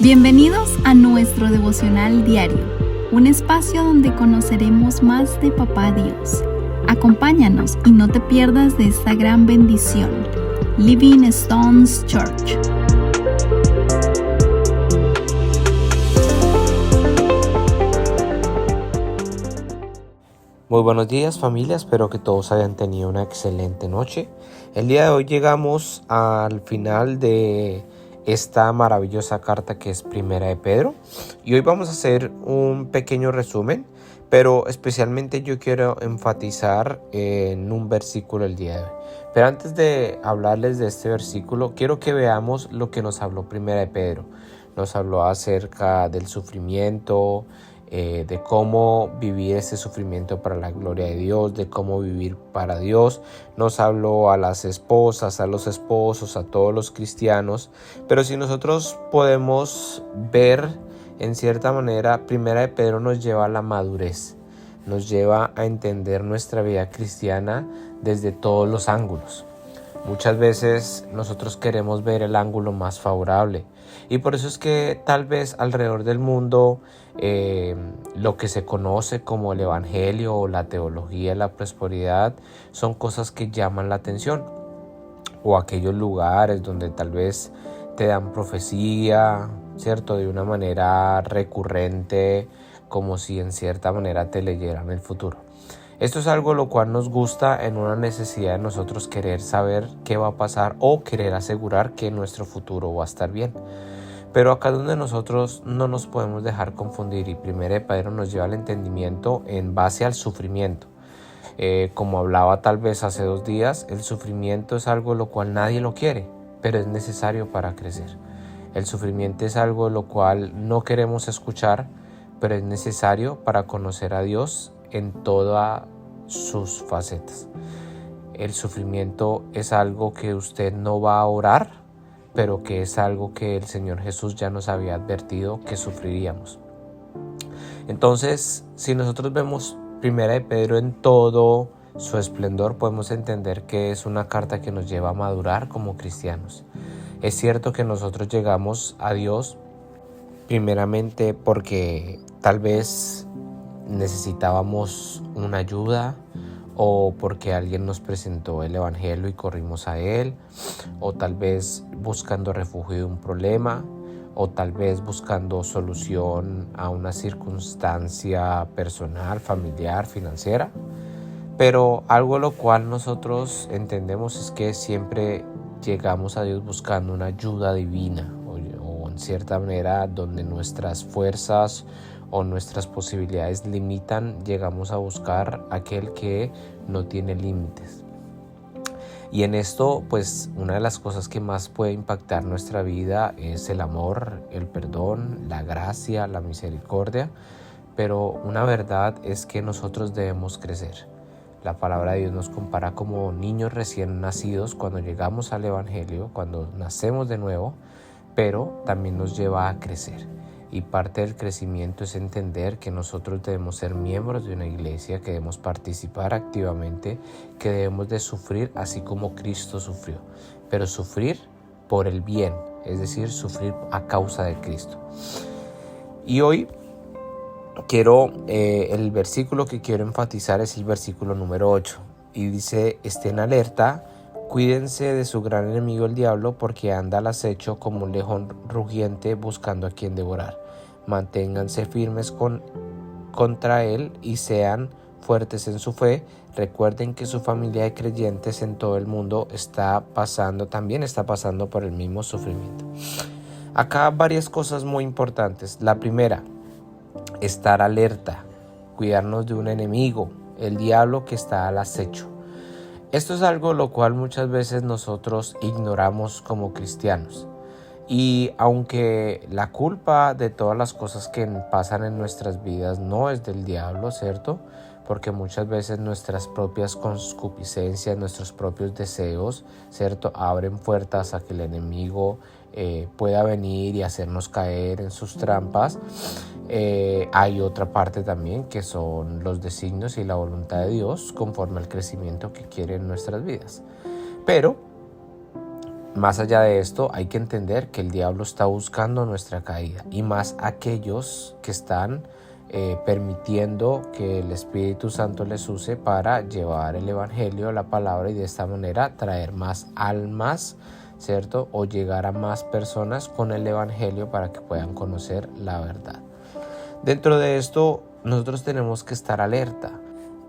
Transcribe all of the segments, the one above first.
Bienvenidos a nuestro devocional diario, un espacio donde conoceremos más de Papá Dios. Acompáñanos y no te pierdas de esta gran bendición. Living Stones Church. Muy buenos días, familia, espero que todos hayan tenido una excelente noche. El día de hoy llegamos al final de esta maravillosa carta que es Primera de Pedro, y hoy vamos a hacer un pequeño resumen, pero especialmente yo quiero enfatizar en un versículo el día de hoy. Pero antes de hablarles de este versículo, quiero que veamos lo que nos habló Primera de Pedro. Nos habló acerca del sufrimiento, de cómo vivir ese sufrimiento para la gloria de Dios, de cómo vivir para Dios. Nos habló a las esposas, a los esposos, a todos los cristianos. Pero si nosotros podemos ver, en cierta manera, Primera de Pedro nos lleva a la madurez, nos lleva a entender nuestra vida cristiana desde todos los ángulos. Muchas veces nosotros queremos ver el ángulo más favorable, y por eso es que tal vez alrededor del mundo lo que se conoce como el evangelio o la teología de la prosperidad son cosas que llaman la atención, o aquellos lugares donde tal vez te dan profecía, ¿cierto? De una manera recurrente, como si en cierta manera te leyeran el futuro. Esto es algo lo cual nos gusta en una necesidad de nosotros querer saber qué va a pasar o querer asegurar que nuestro futuro va a estar bien. Pero acá es donde nosotros no nos podemos dejar confundir, y Primera de Pedro nos lleva al entendimiento en base al sufrimiento. Como hablaba tal vez hace 2 días, el sufrimiento es algo lo cual nadie lo quiere, pero es necesario para crecer. El sufrimiento es algo lo cual no queremos escuchar, pero es necesario para conocer a Dios en todas sus facetas. El sufrimiento es algo que usted no va a orar, pero que es algo que el Señor Jesús ya nos había advertido que sufriríamos. Entonces, si nosotros vemos Primera de Pedro en todo su esplendor, podemos entender que es una carta que nos lleva a madurar como cristianos. Es cierto que nosotros llegamos a Dios primeramente porque tal vez necesitábamos una ayuda, o porque alguien nos presentó el evangelio y corrimos a él, o tal vez buscando refugio de un problema, o tal vez buscando solución a una circunstancia personal, familiar, financiera. Pero algo lo cual nosotros entendemos es que siempre llegamos a Dios buscando una ayuda divina, o en cierta manera donde nuestras fuerzas o nuestras posibilidades limitan, llegamos a buscar aquel que no tiene límites. Y en esto, pues, una de las cosas que más puede impactar nuestra vida es el amor, el perdón, la gracia, la misericordia. Pero una verdad es que nosotros debemos crecer. La palabra de Dios nos compara como niños recién nacidos cuando llegamos al evangelio, cuando nacemos de nuevo, pero también nos lleva a crecer. Y parte del crecimiento es entender que nosotros debemos ser miembros de una iglesia, que debemos participar activamente, que debemos de sufrir así como Cristo sufrió, pero sufrir por el bien, es decir, sufrir a causa de Cristo. Y hoy el versículo que quiero enfatizar es el versículo número 8, y dice: estén alerta, cuídense de su gran enemigo el diablo, porque anda al acecho como un león rugiente buscando a quien devorar. Manténganse firmes contra él y sean fuertes en su fe. Recuerden que su familia de creyentes en todo el mundo también está pasando por el mismo sufrimiento. Acá varias cosas muy importantes. La primera, estar alerta, cuidarnos de un enemigo, el diablo que está al acecho. Esto es algo lo cual muchas veces nosotros ignoramos como cristianos. Y aunque la culpa de todas las cosas que pasan en nuestras vidas no es del diablo, ¿cierto? Porque muchas veces nuestras propias concupiscencias, nuestros propios deseos, ¿cierto?, abren puertas a que el enemigo pueda venir y hacernos caer en sus trampas. Hay otra parte también que son los designios y la voluntad de Dios conforme al crecimiento que quiere en nuestras vidas. Pero Más allá de esto, hay que entender que el diablo está buscando nuestra caída, y más aquellos que están permitiendo que el Espíritu Santo les use para llevar el Evangelio, la palabra, y de esta manera traer más almas, ¿cierto? O llegar a más personas con el Evangelio para que puedan conocer la verdad. Dentro de esto, nosotros tenemos que estar alerta.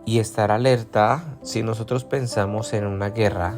Y estar alerta, si nosotros pensamos en una guerra,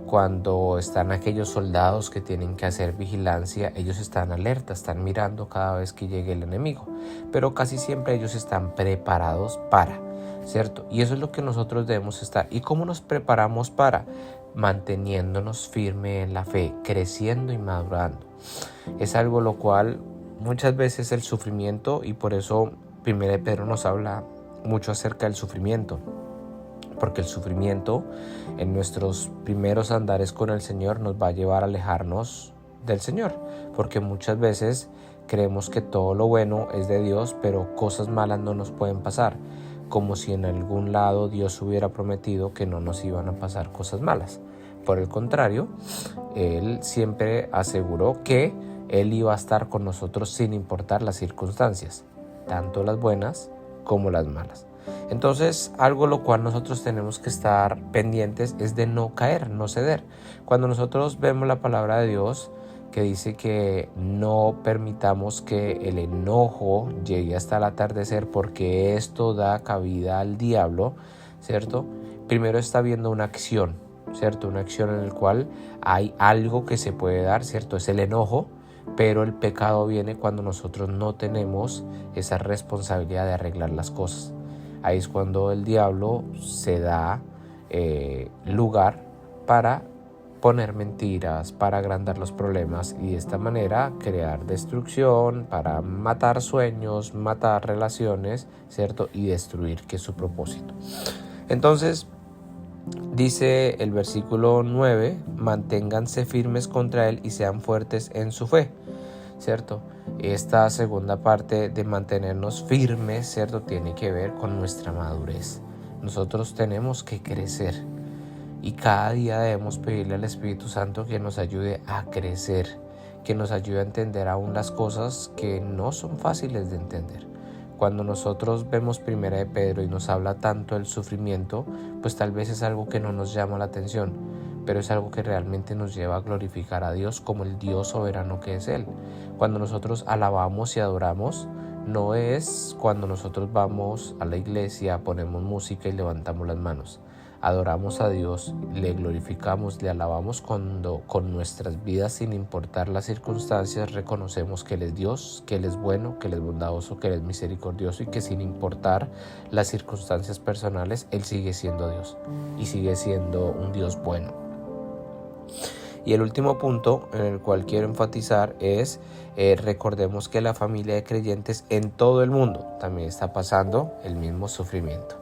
cuando están aquellos soldados que tienen que hacer vigilancia, ellos están alerta, están mirando cada vez que llegue el enemigo, pero casi siempre ellos están preparados para, ¿cierto? Y eso es lo que nosotros debemos estar. ¿Y cómo nos preparamos para? Manteniéndonos firme en la fe, creciendo y madurando. Es algo lo cual muchas veces el sufrimiento, y por eso 1 Pedro nos habla mucho acerca del sufrimiento, porque el sufrimiento en nuestros primeros andares con el Señor nos va a llevar a alejarnos del Señor, porque muchas veces creemos que todo lo bueno es de Dios, pero cosas malas no nos pueden pasar, como si en algún lado Dios hubiera prometido que no nos iban a pasar cosas malas. Por el contrario, Él siempre aseguró que Él iba a estar con nosotros sin importar las circunstancias, tanto las buenas como las malas. Entonces, algo lo cual nosotros tenemos que estar pendientes es de no caer, no ceder. Cuando nosotros vemos la palabra de Dios que dice que no permitamos que el enojo llegue hasta el atardecer, porque esto da cabida al diablo, ¿cierto? Primero está viendo una acción, ¿cierto? Una acción en la cual hay algo que se puede dar, ¿cierto? Es el enojo, pero el pecado viene cuando nosotros no tenemos esa responsabilidad de arreglar las cosas. Ahí es cuando el diablo se da lugar para poner mentiras, para agrandar los problemas y de esta manera crear destrucción, para matar sueños, matar relaciones, ¿cierto? Y destruir, que es su propósito. Entonces, dice el versículo 9, manténganse firmes contra él y sean fuertes en su fe, ¿cierto? Esta segunda parte de mantenernos firmes, ¿cierto?, tiene que ver con nuestra madurez. Nosotros tenemos que crecer y cada día debemos pedirle al Espíritu Santo que nos ayude a crecer, que nos ayude a entender aún las cosas que no son fáciles de entender. Cuando nosotros vemos 1 Pedro y nos habla tanto del sufrimiento, pues tal vez es algo que no nos llama la atención, pero es algo que realmente nos lleva a glorificar a Dios como el Dios soberano que es Él. Cuando nosotros alabamos y adoramos, no es cuando nosotros vamos a la iglesia, ponemos música y levantamos las manos. Adoramos a Dios, le glorificamos, le alabamos cuando con nuestras vidas, sin importar las circunstancias, reconocemos que Él es Dios, que Él es bueno, que Él es bondadoso, que Él es misericordioso y que sin importar las circunstancias personales, Él sigue siendo Dios y sigue siendo un Dios bueno. Y el último punto en el cual quiero enfatizar es recordemos que la familia de creyentes en todo el mundo también está pasando el mismo sufrimiento.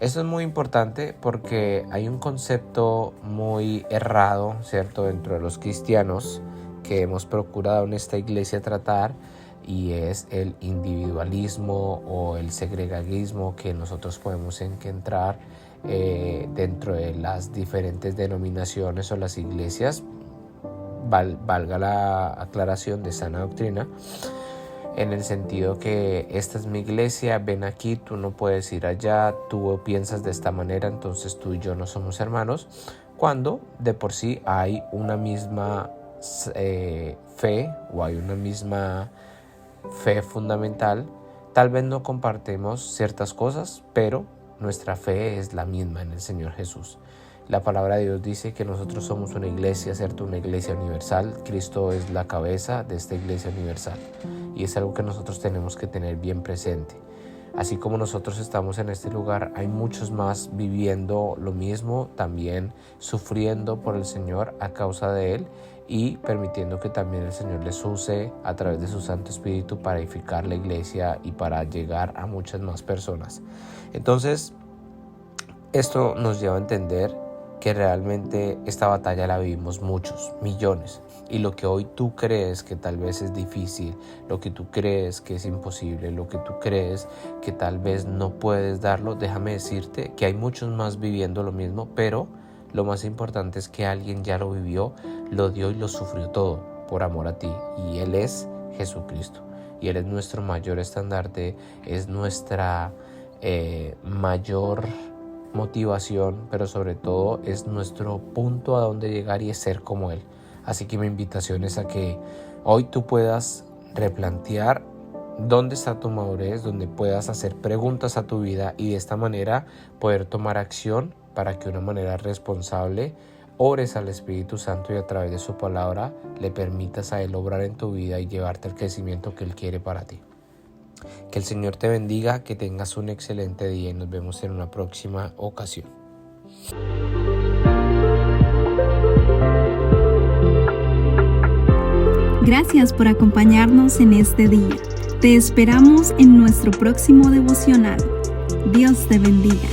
Esto es muy importante porque hay un concepto muy errado, ¿cierto?, dentro de los cristianos que hemos procurado en esta iglesia tratar, y es el individualismo o el segregagismo que nosotros podemos encontrar dentro de las diferentes denominaciones o las iglesias, valga la aclaración, de sana doctrina, en el sentido que esta es mi iglesia, ven aquí, tú no puedes ir allá, tú piensas de esta manera, entonces tú y yo no somos hermanos, cuando de por sí hay una misma fe o hay una misma fe fundamental. Tal vez no compartimos ciertas cosas, pero nuestra fe es la misma en el Señor Jesús. La palabra de Dios dice que nosotros somos una iglesia, ¿cierto? Una iglesia universal. Cristo es la cabeza de esta iglesia universal. Y es algo que nosotros tenemos que tener bien presente. Así como nosotros estamos en este lugar, hay muchos más viviendo lo mismo, también sufriendo por el Señor a causa de Él y permitiendo que también el Señor les use a través de su Santo Espíritu para edificar la iglesia y para llegar a muchas más personas. Entonces, esto nos lleva a entender que realmente esta batalla la vivimos muchos, millones. Y lo que hoy tú crees que tal vez es difícil, lo que tú crees que es imposible, lo que tú crees que tal vez no puedes darlo, déjame decirte que hay muchos más viviendo lo mismo, pero lo más importante es que alguien ya lo vivió, lo dio y lo sufrió todo por amor a ti. Y Él es Jesucristo. Y Él es nuestro mayor estandarte, es nuestra mayor motivación, pero sobre todo es nuestro punto a donde llegar y es ser como Él. Así que mi invitación es a que hoy tú puedas replantear dónde está tu madurez, donde puedas hacer preguntas a tu vida y de esta manera poder tomar acción para que de una manera responsable ores al Espíritu Santo y a través de su palabra le permitas a Él obrar en tu vida y llevarte al crecimiento que Él quiere para ti. Que el Señor te bendiga, que tengas un excelente día y nos vemos en una próxima ocasión. Gracias por acompañarnos en este día. Te esperamos en nuestro próximo devocional. Dios te bendiga.